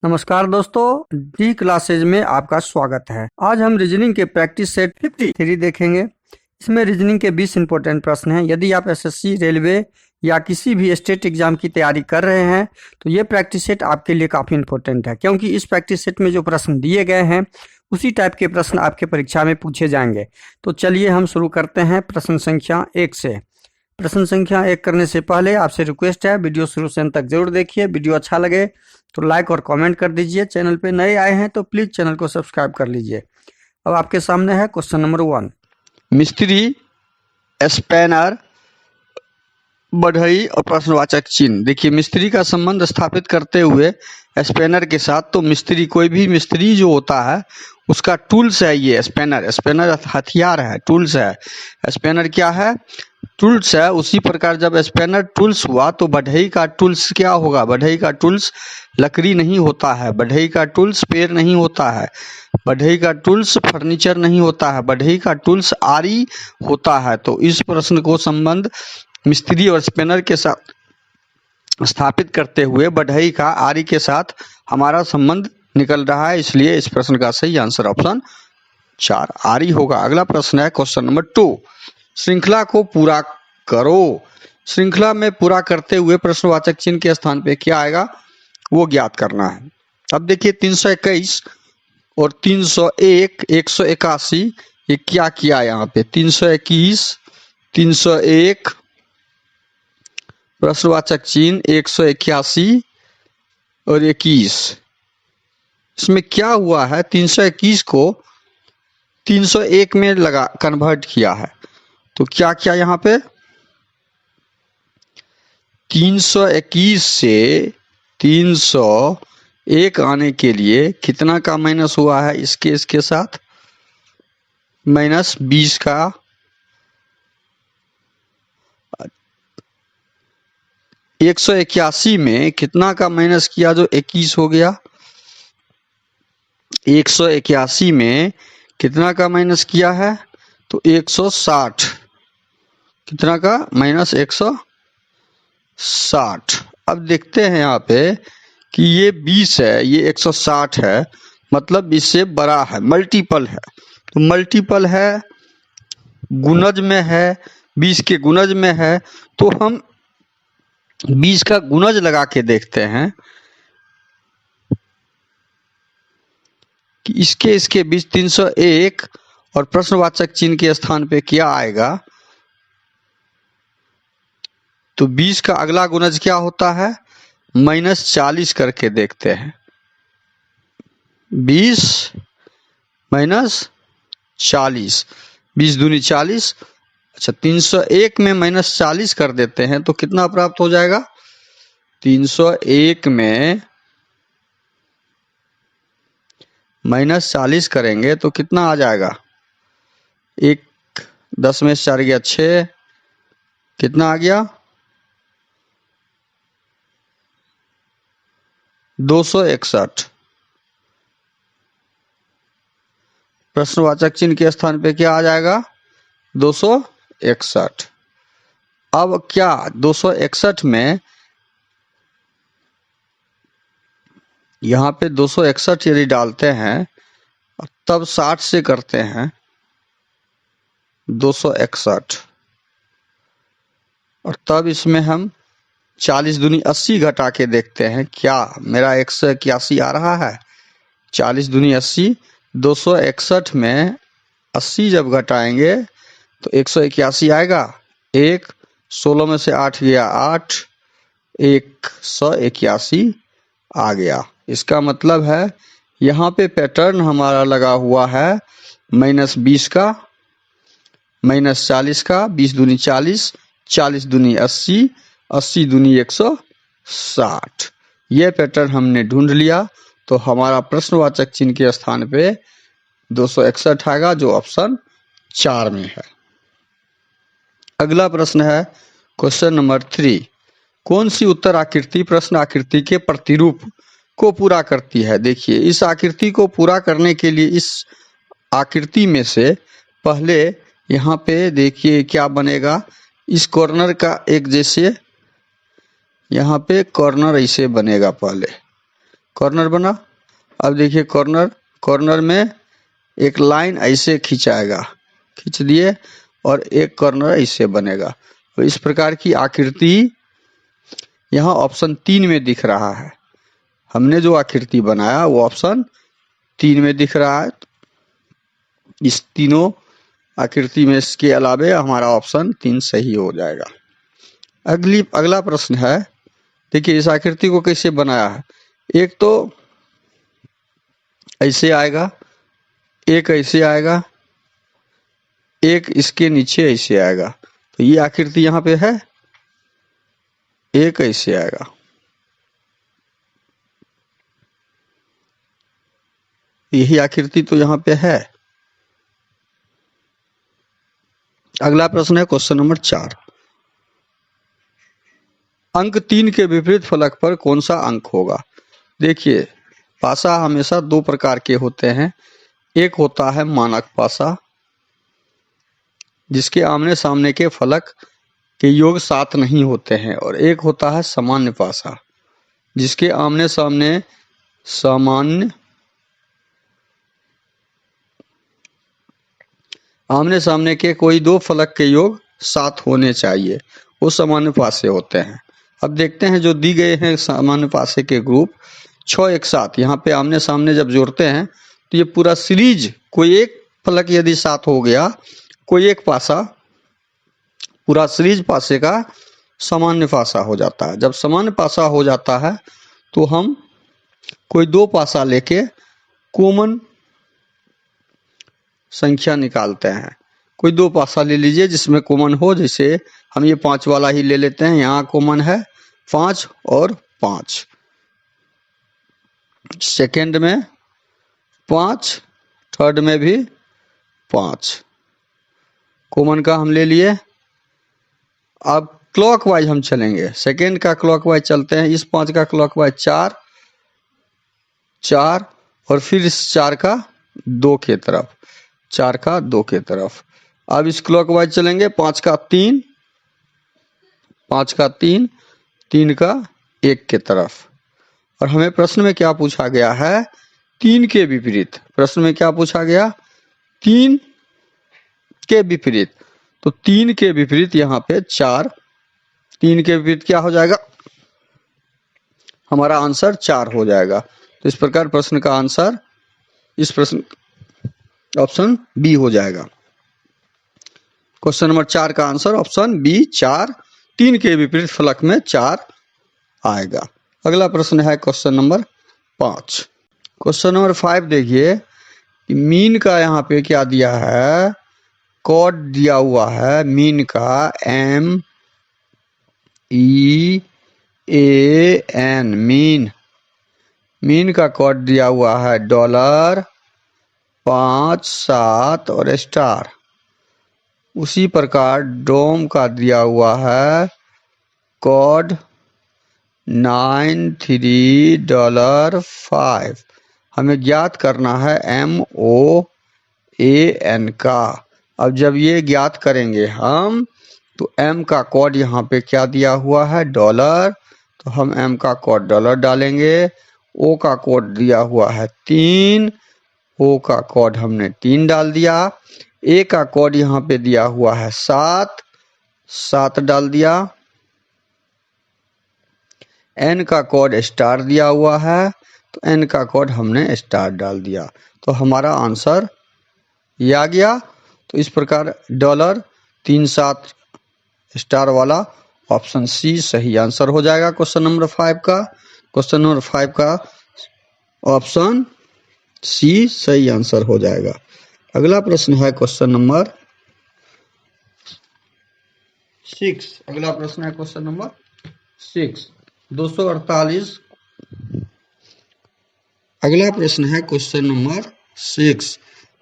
नमस्कार दोस्तों, D classes में आपका स्वागत है। आज हम रीजनिंग के प्रैक्टिस सेट 53 देखेंगे। इसमें रीजनिंग के 20 इंपॉर्टेंट प्रश्न हैं। यदि आप एसएससी, रेलवे या किसी भी स्टेट एग्जाम की तैयारी कर रहे हैं तो ये प्रैक्टिस सेट आपके लिए काफ़ी इंपॉर्टेंट है, क्योंकि इस प्रैक्टिस सेट में जो प्रश्न दिए गए हैं उसी टाइप के प्रश्न आपके परीक्षा में पूछे जाएंगे। तो चलिए हम शुरू करते हैं प्रश्न संख्या 1 से। प्रश्न संख्या 1 करने से पहले आपसे रिक्वेस्ट है, वीडियो शुरू से अंत तक जरूर देखिए। वीडियो अच्छा लगे तो लाइक और कमेंट कर दीजिए। चैनल पे नए आए हैं तो प्लीज़ चैनल को सब्सक्राइब कर लीजिए। अब आपके सामने है क्वेश्चन नंबर 1। मिस्त्री, स्पैनर, बढ़ई और प्रश्नवाचक चिन्ह। देखिए, मिस्त्री का संबंध स्थापित करते हुए स्पैनर के साथ, तो मिस्त्री, कोई भी मिस्त्री जो होता है उसका टूल्स है ये स्पैनर। स्पैनर हथियार है, टूल्स है। स्पैनर क्या है? टूल्स है। उसी प्रकार जब स्पैनर टूल्स हुआ तो बढ़ई का टूल्स क्या होगा? बढ़ई का टूल्स लकड़ी नहीं होता है, बढ़ई का टूल्स पेड़ नहीं होता है, बढ़ई का टूल्स फर्नीचर नहीं होता है, बढ़ई का टूल्स आरी होता है। तो इस प्रश्न को संबंध मिस्त्री और स्पैनर के साथ स्थापित करते हुए बढ़ई का आरी के साथ हमारा संबंध निकल रहा है, इसलिए इस प्रश्न का सही आंसर ऑप्शन 4 आरी होगा। अगला प्रश्न है क्वेश्चन नंबर 2। श्रृंखला को पूरा करो। श्रृंखला में पूरा करते हुए प्रश्नवाचक चिन्ह के स्थान पे क्या आएगा वो ज्ञात करना है। अब देखिए, 321 और 301, 181, ये क्या किया यहाँ पे? 321, 301, प्रश्नवाचक चिन्ह 181 और 21। इसमें क्या हुआ है? 321 को 301 में लगा कन्वर्ट किया है। तो क्या किया यहाँ पे? 321 से 301 आने के लिए कितना का माइनस हुआ है? इसके साथ माइनस 20 का, 181 में कितना का माइनस किया जो 21 हो गया? 181 में कितना का माइनस किया है? तो 160। कितना का माइनस? 160। अब देखते हैं यहाँ पे कि ये 20 है, ये 160 है, मतलब इससे बड़ा है, मल्टीपल है। तो मल्टीपल है, गुणज में है, 20 के गुणज में है, तो हम 20 का गुणज लगा के देखते हैं कि इसके बीच 301 और प्रश्नवाचक चिन्ह के स्थान पे क्या आएगा। तो 20 का अगला गुणज क्या होता है? -40 करके देखते हैं। 20 माइनस 40, 20 दूनी 40। अच्छा, 301 में -40 कर देते हैं तो कितना प्राप्त हो जाएगा? 301 में -40 करेंगे तो कितना आ जाएगा? 1, 10 में 4 गया 6, कितना आ गया? 261। प्रश्नवाचक चिन्ह के स्थान पे क्या आ जाएगा? 261। अब क्या 261 में यहाँ पे 261 यदि डालते हैं तब 60 से करते हैं 261, और तब इसमें हम 40 दूनी 80 घटा के देखते हैं क्या मेरा 181 आ रहा है? 40 दूनी 80, 261 में 80 जब घटाएंगे तो 181 आएगा। 1, 16 में से 8 गया 8, 181 आ गया। इसका मतलब है यहाँ पे पैटर्न हमारा लगा हुआ है -20 का, -40 का, 20 दूनी 40, 40 दूनी 80, 80 दूनी 160। ये पैटर्न हमने ढूंढ लिया, तो हमारा प्रश्नवाचक चिन्ह के स्थान पे 261 आएगा, जो ऑप्शन 4 में है। अगला प्रश्न है क्वेश्चन नंबर 3। कौन सी उत्तर आकृति प्रश्न आकृति के प्रतिरूप को पूरा करती है? देखिए, इस आकृति को पूरा करने के लिए इस आकृति में से पहले यहाँ पे देखिए क्या बनेगा। इस कॉर्नर का एक जैसे यहाँ पे कॉर्नर ऐसे बनेगा। पहले कॉर्नर बना। अब देखिए कॉर्नर में एक लाइन ऐसे खिंचाएगा, खींच दिए, और एक कॉर्नर ऐसे बनेगा। तो इस प्रकार की आकृति यहाँ ऑप्शन 3 में दिख रहा है। हमने जो आकृति बनाया वो ऑप्शन 3 में दिख रहा है। इस तीनों आकृति में इसके अलावे हमारा ऑप्शन 3 सही हो जाएगा। अगला प्रश्न है, देखिए इस आकृति को कैसे बनाया है। एक तो ऐसे आएगा, एक ऐसे आएगा, एक इसके नीचे ऐसे आएगा। तो ये आकृति यहाँ पे है, एक ऐसे आएगा, यही आकृति तो यहाँ पे है। अगला प्रश्न है क्वेश्चन नंबर 4। अंक 3 के विपरीत फलक पर कौन सा अंक होगा। देखिए पासा हमेशा 2 प्रकार के होते हैं। एक होता है मानक पासा, जिसके आमने सामने के फलक के योग 7 नहीं होते हैं, और एक होता है सामान्य पासा, जिसके आमने सामने के कोई 2 फलक के योग 7 होने चाहिए, वो सामान्य पासे होते हैं। अब देखते हैं जो दी गए हैं सामान्य पासे के ग्रुप 6, 1, 7। यहाँ पे आमने सामने जब जोड़ते हैं तो ये पूरा सीरीज, कोई एक फलक यदि 7 हो गया, कोई एक पासा, पूरा सीरीज पासे का सामान्य पासा हो जाता है। जब सामान्य पासा हो जाता है तो हम कोई 2 पासा लेके कॉमन संख्या निकालते हैं। कोई 2 पासा ले लीजिए जिसमें कॉमन हो, जैसे हम ये 5 वाला ही ले लेते हैं। यहाँ कॉमन है 5 और 5, सेकंड में 5, थर्ड में भी 5 कॉमन का हम ले लिए। अब क्लॉकवाइज हम चलेंगे, सेकंड का क्लॉकवाइज चलते हैं। इस 5 का क्लॉकवाइज 4, 4, और फिर इस 4 का 2 के तरफ, 4 का 2 के तरफ। अब इस क्लॉकवाइज चलेंगे, 5 का 3, 5 का 3, 3 का 1 के तरफ। और हमें प्रश्न में क्या पूछा गया है, 3 के विपरीत। प्रश्न में क्या पूछा गया, 3 के विपरीत। तो 3 के विपरीत यहाँ पे 4, 3 के विपरीत क्या हो जाएगा, हमारा आंसर 4 हो जाएगा। तो इस प्रकार प्रश्न का आंसर, इस प्रश्न ऑप्शन बी हो जाएगा। क्वेश्चन नंबर 4 का आंसर ऑप्शन बी 4, 3 के विपरीत फलक में 4 आएगा। अगला प्रश्न है क्वेश्चन नंबर 5। क्वेश्चन नंबर 5 देखिए, मीन का यहाँ पे क्या दिया है, कोड दिया हुआ है मीन का MEAN, मीन का कोड दिया हुआ है $, 5, 7 और स्टार। उसी प्रकार डोम का दिया हुआ है कोड 93 $5। हमें ज्ञात करना है MOAN का। अब जब ये ज्ञात करेंगे हम, तो M का कोड यहाँ पे क्या दिया हुआ है, $, तो हम M का कोड $, डालेंगे। O का कोड दिया हुआ है 3, O का कोड हमने 3 डाल दिया। A का कोड यहाँ पे दिया हुआ है 7, 7 डाल दिया। N का कोड स्टार दिया हुआ है, तो N का कोड हमने स्टार डाल दिया। तो हमारा आंसर ये आ गया। तो इस प्रकार $, 3, 7 स्टार वाला ऑप्शन सी सही आंसर हो जाएगा क्वेश्चन नंबर 5 का। क्वेश्चन नंबर 5 का ऑप्शन सी सही आंसर हो जाएगा। अगला प्रश्न है क्वेश्चन नंबर 6। अगला प्रश्न है क्वेश्चन नंबर 6, 248। अगला प्रश्न है क्वेश्चन नंबर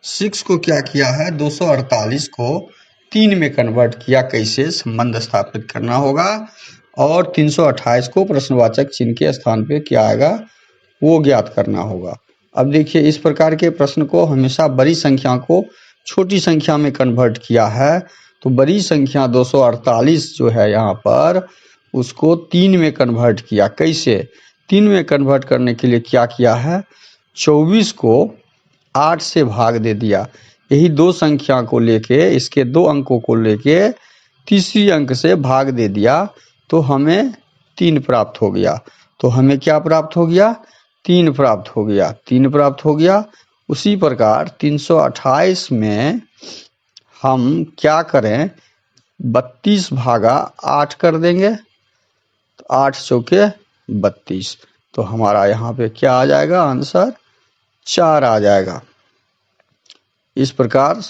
6 को क्या किया है, 248 को 3 में कन्वर्ट किया, कैसे संबंध स्थापित करना होगा, और 328 को प्रश्नवाचक चिन्ह के स्थान पे क्या आएगा वो ज्ञात करना होगा। अब देखिए इस प्रकार के प्रश्न को हमेशा बड़ी संख्या को छोटी संख्या में कन्वर्ट किया है। तो बड़ी संख्या 248 जो है यहाँ पर, उसको 3 में कन्वर्ट किया। कैसे, 3 में कन्वर्ट करने के लिए क्या किया है, 24 को 8 से भाग दे दिया। यही दो संख्या को लेके, इसके दो अंकों को लेके तीसरी अंक से भाग दे दिया तो हमें 3 प्राप्त हो गया। तो हमें क्या प्राप्त हो गया, 3 प्राप्त हो गया, 3 प्राप्त हो गया। उसी प्रकार 328 में हम क्या करें, 32 भागा 8 कर देंगे तो 8 चौके 32, तो हमारा यहाँ पे क्या आ जाएगा, आंसर 4 आ जाएगा। इस प्रकार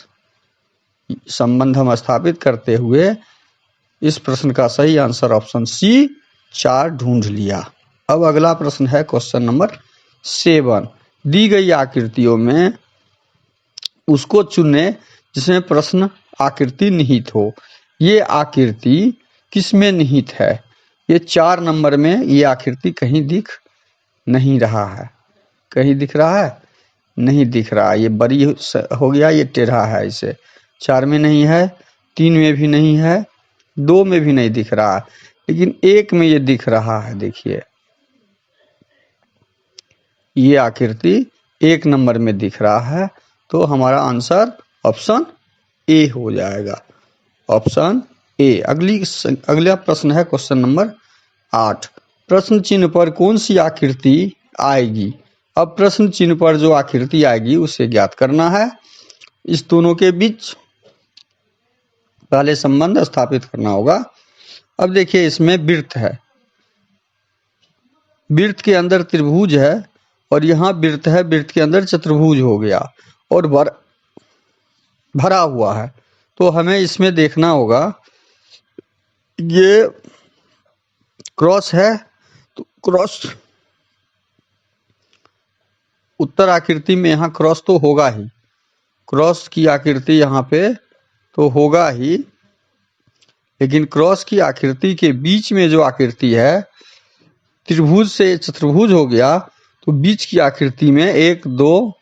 संबंध हम स्थापित करते हुए इस प्रश्न का सही आंसर ऑप्शन सी 4 ढूंढ लिया। अब अगला प्रश्न है क्वेश्चन नंबर 7। दी गई आकृतियों में उसको चुने जिसमें प्रश्न आकृति निहित हो। ये आकृति किसमें निहित है, ये 4 नंबर में ये आकृति कहीं दिख नहीं रहा है। कहीं दिख रहा है, नहीं दिख रहा। ये बड़ी हो गया, ये टेढ़ा है, इसे 4 में नहीं है, 3 में भी नहीं है, 2 में भी नहीं दिख रहा है, लेकिन 1 में ये दिख रहा है। देखिए ये आकृति 1 नंबर में दिख रहा है, तो हमारा आंसर ऑप्शन ए हो जाएगा, ऑप्शन ए। अगला प्रश्न है क्वेश्चन नंबर 8। प्रश्न चिन्ह पर कौन सी आकृति आएगी। अब प्रश्न चिन्ह पर जो आकृति आएगी उसे ज्ञात करना है। इस दोनों के बीच पहले संबंध स्थापित करना होगा। अब देखिए इसमें वृत्त है, वृत्त के अंदर त्रिभुज है और यहाँ वृत्त है, वृत्त के अंदर चतुर्भुज हो गया और भरा हुआ है। तो हमें इसमें देखना होगा, ये क्रॉस है तो क्रॉस उत्तर आकृति में यहाँ क्रॉस तो होगा ही, क्रॉस की आकृति यहाँ पे तो होगा ही, लेकिन क्रॉस की आकृति के बीच में जो आकृति है, त्रिभुज से चतुर्भुज हो गया तो बीच की आकृति में 1 2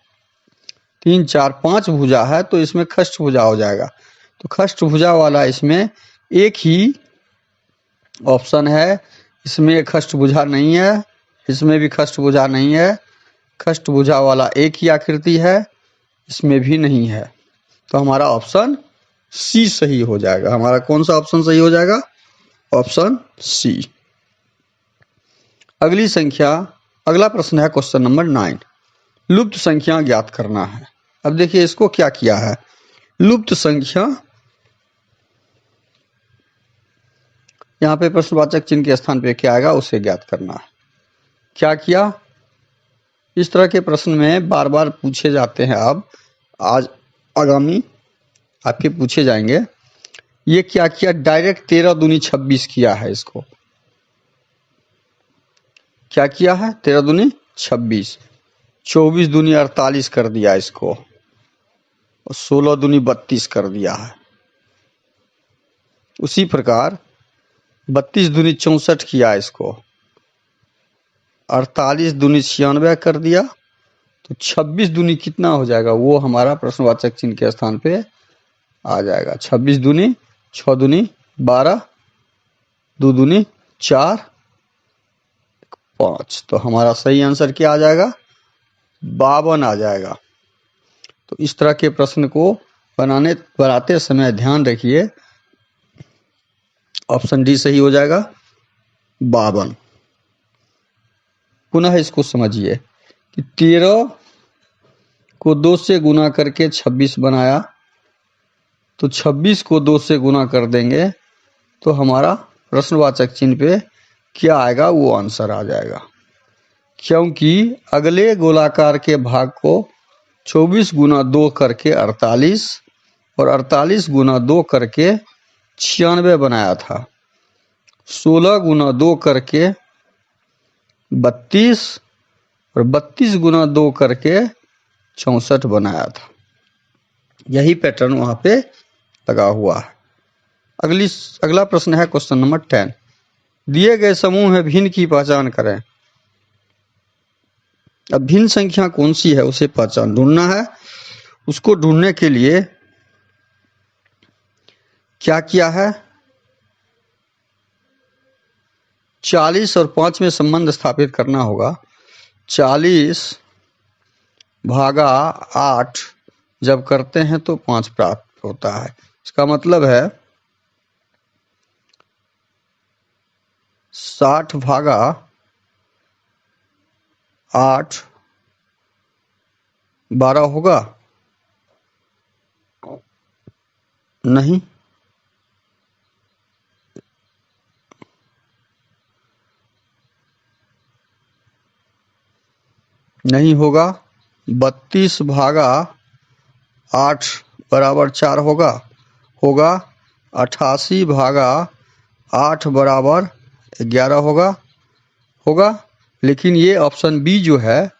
3 4 5 भुजा है, तो इसमें खष्ट भुजा हो जाएगा। तो खष्ट भुजा वाला इसमें एक ही ऑप्शन है, इसमें खष्ट भुजा नहीं है, इसमें भी खष्ट भुजा नहीं है, खष्ट भुजा वाला एक ही आकृति है, इसमें भी नहीं है। तो हमारा ऑप्शन सी सही हो जाएगा। हमारा कौन सा ऑप्शन सही हो जाएगा, ऑप्शन सी। अगला प्रश्न है क्वेश्चन नंबर 9। लुप्त संख्या ज्ञात करना है। अब देखिए इसको क्या किया है, लुप्त संख्या, यहाँ पे प्रश्नवाचक चिन्ह के स्थान पे क्या आएगा उसे ज्ञात करना है। क्या किया, इस तरह के प्रश्न में बार बार पूछे जाते हैं। अब आज आगामी आपके पूछे जाएंगे। ये क्या किया, डायरेक्ट 13 दूनी 26 किया है। इसको क्या किया है, 13 दूनी 26, 24 दूनी 48 कर दिया इसको, और 16 दूनी 32 कर दिया है। उसी प्रकार 32 दूनी 64 किया इसको, 48 दूनी 96 कर दिया, तो 26 दूनी कितना हो जाएगा, वो हमारा प्रश्नवाचक चिन्ह के स्थान पे आ जाएगा। 26 दूनी 6 दूनी 12, 2 दूनी 4, 5, तो हमारा सही आंसर क्या आ जाएगा, 52 आ जाएगा। तो इस तरह के प्रश्न को बनाते समय ध्यान रखिए, ऑप्शन डी सही हो जाएगा, 52। पुनः इसको समझिए कि 13 को 2 से गुना करके 26 बनाया, तो 26 को 2 से गुना कर देंगे तो हमारा प्रश्नवाचक चिन्ह पे क्या आएगा, वो आंसर आ जाएगा। क्योंकि अगले गोलाकार के भाग को 24 गुना 2 करके 48 और 48 गुना 2 करके 96 बनाया था, 16 गुना 2 करके 32 और 32 गुना 2 करके 64 बनाया था। यही पैटर्न वहां पे लगा हुआ है। अगला प्रश्न है क्वेश्चन नंबर 10। दिए गए समूह में भिन्न की पहचान करें। अब भिन्न संख्या कौन सी है उसे पहचान ढूंढना है। उसको ढूंढने के लिए क्या किया है, 40 और 5 में संबंध स्थापित करना होगा। 40 भागा 8 जब करते हैं तो 5 प्राप्त होता है। इसका मतलब है 60 भागा 8 12 होगा? नहीं, नहीं होगा। 32 भागा 8 बराबर 4 होगा? होगा। 88 भागा 8 बराबर 11 होगा? होगा। लेकिन ये ऑप्शन बी जो है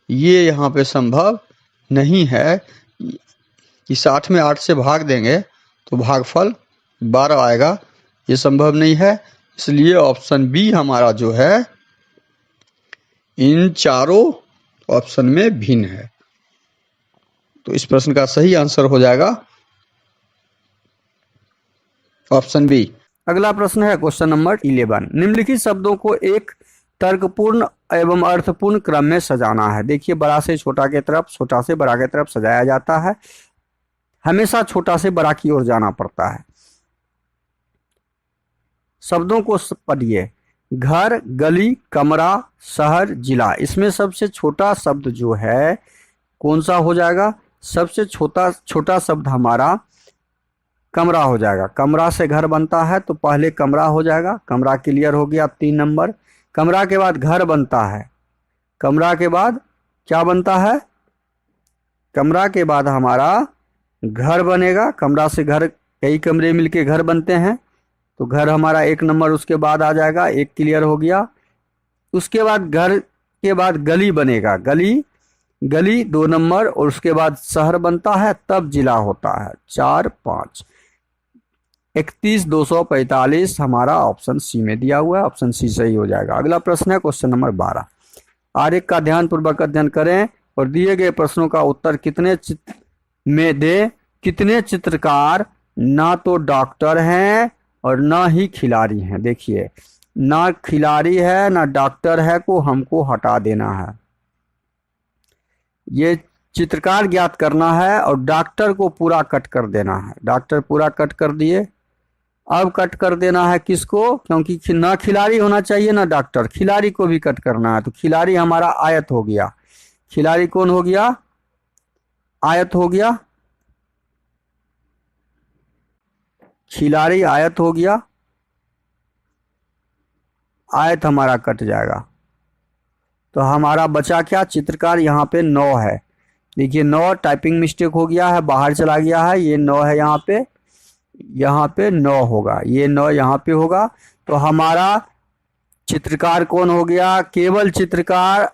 ये यहाँ पे संभव नहीं है कि 60 में 8 से भाग देंगे तो भागफल 12 आएगा, ये संभव नहीं है। इसलिए ऑप्शन बी हमारा जो है इन चारों ऑप्शन में भिन्न है। तो इस प्रश्न का सही आंसर हो जाएगा ऑप्शन बी। अगला प्रश्न है क्वेश्चन नंबर 11। निम्नलिखित शब्दों को एक तर्कपूर्ण एवं अर्थपूर्ण क्रम में सजाना है। देखिए, बड़ा से छोटा के तरफ, छोटा से बड़ा के तरफ सजाया जाता है। हमेशा छोटा से बड़ा की ओर जाना पड़ता है। शब्दों को पढ़िए। घर, गली, कमरा, शहर, जिला। इसमें सबसे छोटा शब्द जो है कौन सा हो जाएगा? सबसे छोटा शब्द हमारा कमरा हो जाएगा। कमरा से घर बनता है तो पहले कमरा हो जाएगा। कमरा क्लियर हो गया, 3 नंबर। कमरा के बाद घर बनता है। कमरा के बाद क्या बनता है? कमरा के बाद हमारा घर बनेगा। कमरा से घर, कई कमरे मिलके घर बनते हैं तो घर हमारा 1 नंबर उसके बाद आ जाएगा। 1 क्लियर हो गया। उसके बाद घर के बाद गली बनेगा। गली 2 नंबर। और उसके बाद शहर बनता है, तब जिला होता है। 4 5 31,245 हमारा ऑप्शन सी में दिया हुआ है। ऑप्शन सी सही हो जाएगा। अगला प्रश्न है क्वेश्चन नंबर 12। आरेख का ध्यानपूर्वक अध्ययन करें और दिए गए प्रश्नों का उत्तर कितने चित्र में दे। कितने चित्रकार ना तो डॉक्टर हैं और ना ही खिलाड़ी हैं। देखिए, ना खिलाड़ी है ना डॉक्टर है को हमको हटा देना है। ये चित्रकार ज्ञात करना है और डॉक्टर को पूरा कट कर देना है। डॉक्टर पूरा कट कर दिए। अब कट कर देना है किसको? क्योंकि ना खिलाड़ी होना चाहिए ना डॉक्टर, खिलाड़ी को भी कट करना है। तो खिलाड़ी हमारा आयत हो गया। खिलाड़ी कौन हो गया? आयत हो गया। खिलाड़ी आयत हो गया। आयत हमारा कट जाएगा तो हमारा बचा क्या? चित्रकार। यहाँ पे 9 है। देखिए, 9 टाइपिंग मिस्टेक हो गया है, बाहर चला गया है। ये 9 है यहाँ पे 9 होगा। ये 9 यहाँ पे होगा। तो हमारा चित्रकार कौन हो गया? केवल चित्रकार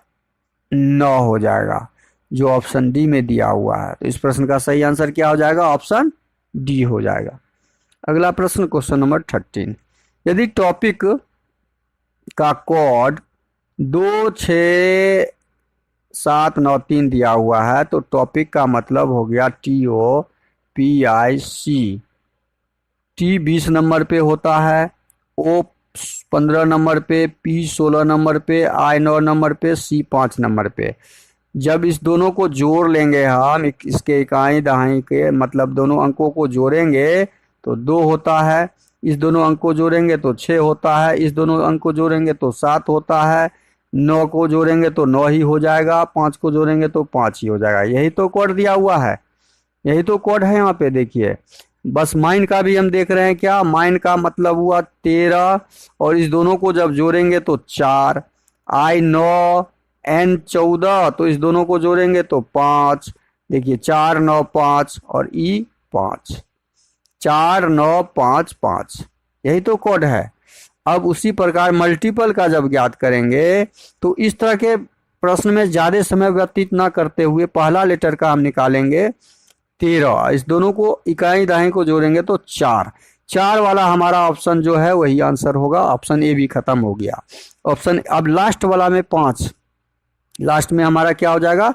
9 हो जाएगा, जो ऑप्शन डी में दिया हुआ है। तो इस प्रश्न का सही आंसर क्या हो जाएगा? ऑप्शन डी हो जाएगा। अगला प्रश्न क्वेश्चन नंबर 13। यदि टॉपिक का कोड 26793 दिया हुआ है तो टॉपिक का मतलब हो गया TOPIC। T 20 नंबर पे होता है, O 15 नंबर पे, P 16 नंबर पे, I 9 नंबर पे, C 5 नंबर पे। जब इस दोनों को जोड़ लेंगे हम, इसके इकाई दहाई के मतलब दोनों अंकों को जोड़ेंगे तो 2 होता है। इस दोनों अंक को जोड़ेंगे तो 6 होता है। इस दोनों अंक को जोड़ेंगे तो 7 होता है। 9 को जोड़ेंगे तो 9 ही हो जाएगा। 5 को जोड़ेंगे तो 5 ही हो जाएगा। यही तो कोड दिया हुआ है, यही तो कोड है यहाँ पे। देखिए, बस माइन का भी हम देख रहे हैं। क्या माइन का मतलब हुआ 13 और इस दोनों को जब जोड़ेंगे तो 4। I 9 N 14 तो इस दोनों को जोड़ेंगे तो 5। देखिए, 4 9 5 और E 5। 4 9 5 5 यही तो कोड है। अब उसी प्रकार मल्टीपल का जब ज्ञात करेंगे तो इस तरह के प्रश्न में ज़्यादा समय व्यतीत ना करते हुए पहला लेटर का हम निकालेंगे 13। इस दोनों को इकाई दाएं को जोड़ेंगे तो 4 वाला हमारा ऑप्शन जो है वही आंसर होगा। ऑप्शन ए भी खत्म हो गया। ऑप्शन अब लास्ट वाला में 5, लास्ट में हमारा क्या हो जाएगा?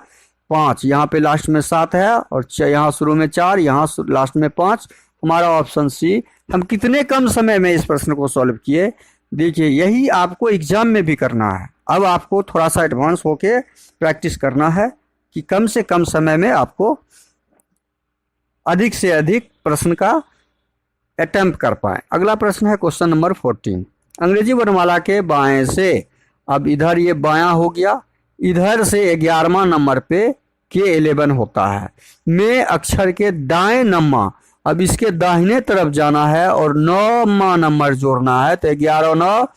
5। यहाँ पे लास्ट में 7 है और यहाँ शुरू में 4, यहाँ लास्ट में 5। हमारा ऑप्शन सी। हम कितने कम समय में इस प्रश्न को सॉल्व किए? देखिए यही आपको एग्जाम में भी करना है। अब आपको थोड़ा सा एडवांस होके प्रैक्टिस करना है कि कम से कम समय में आपको अधिक से अधिक प्रश्न का अटेम्प्ट कर पाए। अगला प्रश्न है क्वेश्चन नंबर 14। अंग्रेजी वर्णमाला के बाएं से, अब इधर ये बायां हो गया, इधर से 11वां नंबर पे K11 होता है। में अक्षर के दाएं नम्मा, अब इसके दाहिने तरफ जाना है और 9वां नंबर जोड़ना है, तो 11 9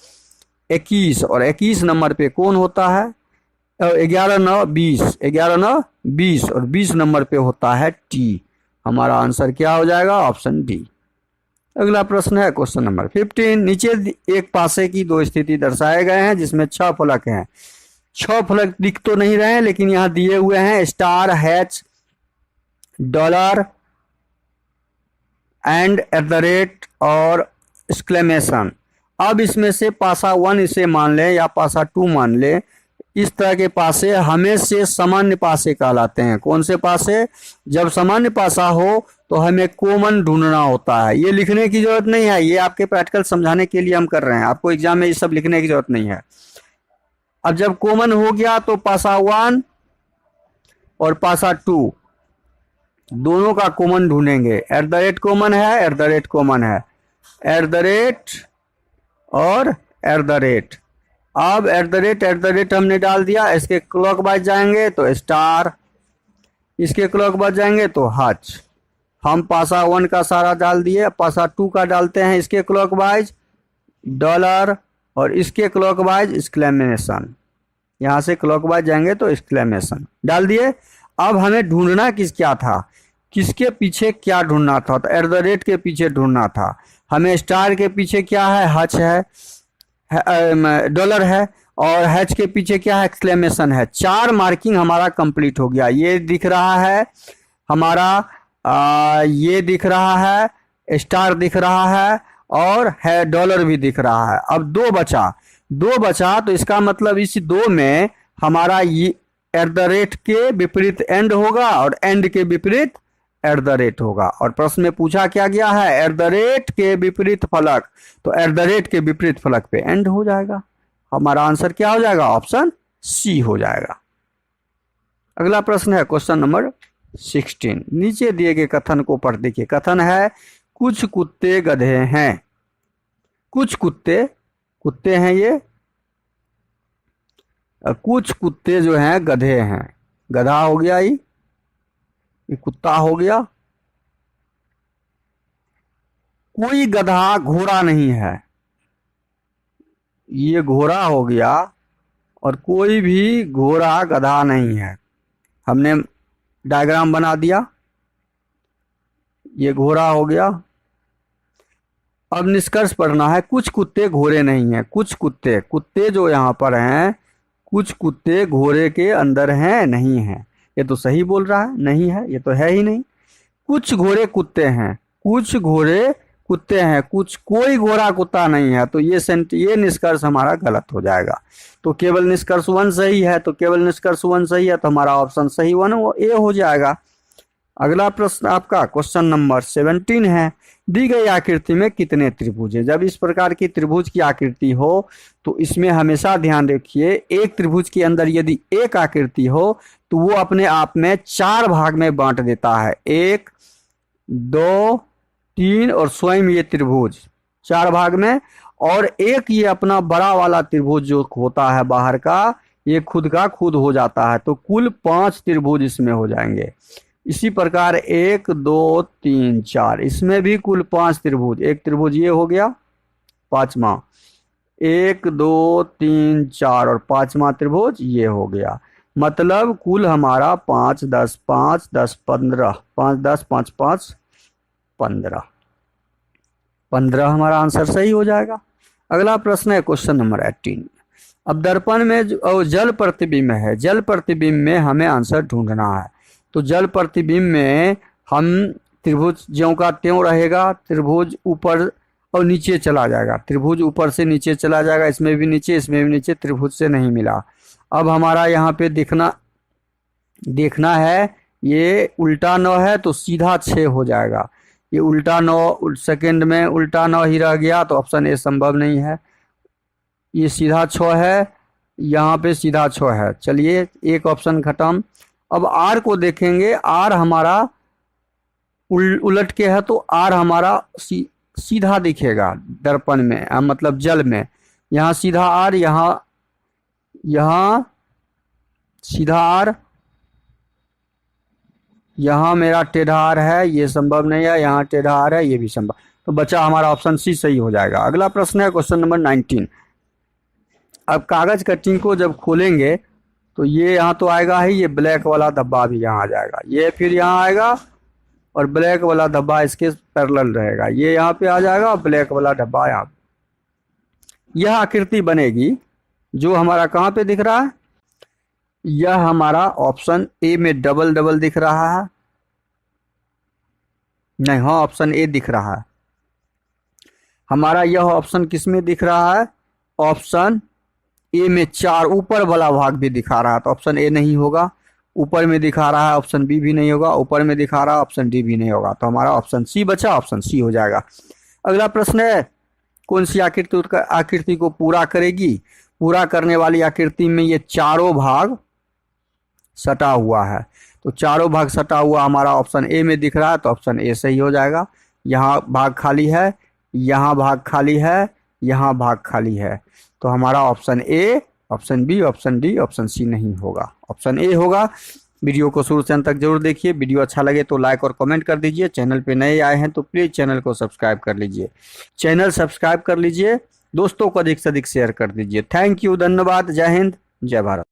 21 और 21 नंबर पे कौन होता है? 11 9 20, 11 9 20 और 20 नंबर पे होता है टी। हमारा आंसर क्या हो जाएगा? Option D. अगला प्रश्न है क्वेश्चन नंबर 15। नीचे एक पासे की दो स्थिति दर्शाए गए हैं जिसमें 6 फलक हैं। 6 फलक दिख तो नहीं रहे हैं लेकिन यहाँ दिए हुए हैं star, hatch, dollar and at the rate और एक्सक्लेमेशन। अब इसमें से पासा 1 इसे मान लें या पासा 2 मान लें। इस तरह के पासे हमेशा सामान्य पासे कहलाते हैं। कौन से पासे? जब सामान्य पासा हो तो हमें कॉमन ढूंढना होता है। ये लिखने की जरूरत नहीं है, ये आपके प्रैक्टिकल समझाने के लिए हम कर रहे हैं। आपको एग्जाम में ये सब लिखने की जरूरत नहीं है। अब जब कॉमन हो गया तो पासा 1 और पासा 2 दोनों का कॉमन ढूंढेंगे। एट द रेट कॉमन है, एट द रेट कॉमन है, एट द रेट और एट द रेट। अब एट द रेट हमने डाल दिया। इसके क्लॉकवाइज जाएंगे तो स्टार, इसके क्लॉकवाइज जाएंगे तो हच। हम पासा 1 का सारा डाल दिए, पासा 2 का डालते हैं इसके क्लॉकवाइज डॉलर और इसके क्लॉकवाइज एक्सक्लेमेशन। यहाँ से क्लॉकवाइज जाएंगे तो एक्सक्लेमेशन डाल दिए। अब हमें ढूंढना क्या था? किसके पीछे क्या ढूंढना था? तो एट द रेट के पीछे ढूंढना था। हमें स्टार के पीछे क्या है? हच है, डॉलर है और हैच के पीछे क्या है? एक्सक्लेमेशन है। 4 मार्किंग हमारा कंप्लीट हो गया। ये दिख रहा है हमारा, ये दिख रहा है, स्टार दिख रहा है और है डॉलर भी दिख रहा है। अब 2 बचा तो इसका मतलब इस 2 में हमारा ये एट द रेट के विपरीत एंड होगा और एंड के विपरीत एट द रेट होगा। और प्रश्न में पूछा क्या गया है? एट द रेट के विपरीत फलक, तो एट द रेट के विपरीत फलक पे एंड हो जाएगा। हमारा आंसर क्या हो जाएगा? ऑप्शन सी हो जाएगा। अगला प्रश्न है क्वेश्चन नंबर 16। नीचे दिए गए कथन को पढ़ देखिए। कथन है कुछ कुत्ते गधे हैं। कुछ कुत्ते हैं ये, कुछ कुत्ते जो हैं गधे हैं। गधा हो गया, ये कुत्ता हो गया। कोई गधा घोड़ा नहीं है, ये घोड़ा हो गया। और कोई भी घोड़ा गधा नहीं है। हमने डायग्राम बना दिया, ये घोड़ा हो गया। अब निष्कर्ष पढ़ना है। कुछ कुत्ते घोड़े नहीं हैं। कुछ कुत्ते जो यहाँ पर हैं, कुछ कुत्ते घोड़े के अंदर हैं नहीं हैं। ये तो सही बोल रहा है, नहीं है, ये तो है ही नहीं। कुछ घोड़े कुत्ते हैं, कुछ घोड़े कुत्ते हैं, कोई घोड़ा कुत्ता नहीं है। तो ये निष्कर्ष हमारा गलत हो जाएगा। तो केवल निष्कर्ष 1 सही है, तो हमारा ऑप्शन सही 1 ए हो जाएगा। अगला प्रश्न आपका क्वेश्चन नंबर 17 है। दी गई आकृति में कितने त्रिभुज हैं? जब इस प्रकार की त्रिभुज की आकृति हो तो इसमें हमेशा ध्यान रखिए, एक त्रिभुज के अंदर यदि एक आकृति हो तो वो अपने आप में 4 भाग में बांट देता है। 1 2 3 और स्वयं ये त्रिभुज 4 भाग में। और एक ये अपना बड़ा वाला त्रिभुज जो होता है बाहर का, ये खुद का खुद हो जाता है। तो कुल 5 त्रिभुज इसमें हो जाएंगे। इसी प्रकार 1 2 3 4 इसमें भी कुल 5 त्रिभुज। एक त्रिभुज ये हो गया, 5वां, 1 2 3 4 और 5वां त्रिभुज ये हो गया। मतलब कुल हमारा 5 10 5 10 15, 5 10 5 5 15 15 हमारा आंसर सही हो जाएगा। अगला प्रश्न है क्वेश्चन नंबर 18। अब दर्पण में जो जल प्रतिबिंब है, जल प्रतिबिंब में हमें आंसर ढूंढना है। तो जल प्रतिबिंब में हम त्रिभुज ज्यों का त्यों रहेगा। त्रिभुज ऊपर और नीचे चला जाएगा, त्रिभुज ऊपर से नीचे चला जाएगा। इसमें भी नीचे, इसमें भी नीचे, त्रिभुज से नहीं मिला। अब हमारा यहाँ पे देखना है, ये उल्टा 9 है तो सीधा 6 हो जाएगा। ये उल्टा 9 सेकंड में उल्टा 9 ही रह गया तो ऑप्शन ए संभव नहीं है। ये सीधा 6 है, यहाँ पे सीधा 6 है। चलिए एक ऑप्शन खत्म। अब आर को देखेंगे, आर हमारा उलट के है तो आर हमारा सीधा दिखेगा दर्पण में, मतलब जल में। यहाँ सीधा आर, यहाँ सीधा आर, यहाँ मेरा टेढ़ा आर है, ये संभव नहीं है। यहाँ टेढ़ा आर है, ये भी संभव। तो बचा हमारा ऑप्शन सी सही हो जाएगा। अगला प्रश्न है क्वेश्चन नंबर 19। अब कागज कटिंग को जब खोलेंगे तो ये यहाँ तो आएगा ही, ये ब्लैक वाला धब्बा भी यहाँ आ जाएगा, ये फिर यहाँ आएगा और ब्लैक वाला धब्बा इसके पैरेलल रहेगा, ये यहाँ पे आ जाएगा और ब्लैक वाला धब्बा यहाँ। यह आकृति बनेगी जो हमारा कहाँ पे दिख रहा है, यह हमारा ऑप्शन ए में डबल डबल दिख रहा है। नहीं, हाँ ऑप्शन ए दिख रहा है हमारा। यह ऑप्शन किस में दिख रहा है, ऑप्शन ए में 4 ऊपर वाला भाग भी दिखा रहा है, तो ऑप्शन ए नहीं होगा। ऊपर में दिखा रहा है, ऑप्शन बी भी नहीं होगा। ऊपर में दिखा रहा है, ऑप्शन डी भी नहीं होगा। तो हमारा ऑप्शन सी बचा, ऑप्शन सी हो जाएगा। अगला प्रश्न है, कौन सी आकृति को पूरा करेगी। पूरा करने वाली आकृति में ये चारों भाग सटा हुआ है, तो चारों भाग सटा हुआ हमारा ऑप्शन ए में दिख रहा है, तो ऑप्शन ए सही हो जाएगा। यहाँ भाग खाली है, यहाँ भाग खाली है, यहाँ भाग खाली है, तो हमारा option A, option B, option D, option C नहीं होगा, ऑप्शन ए होगा। वीडियो को शुरू से अंत तक जरूर देखिए। वीडियो अच्छा लगे तो लाइक और कमेंट कर दीजिए। चैनल पे नए आए हैं तो प्लीज़ चैनल को सब्सक्राइब कर लीजिए। चैनल सब्सक्राइब कर लीजिए, दोस्तों को अधिक से अधिक शेयर कर दीजिए। थैंक यू, धन्यवाद, जय हिंद, जय भारत।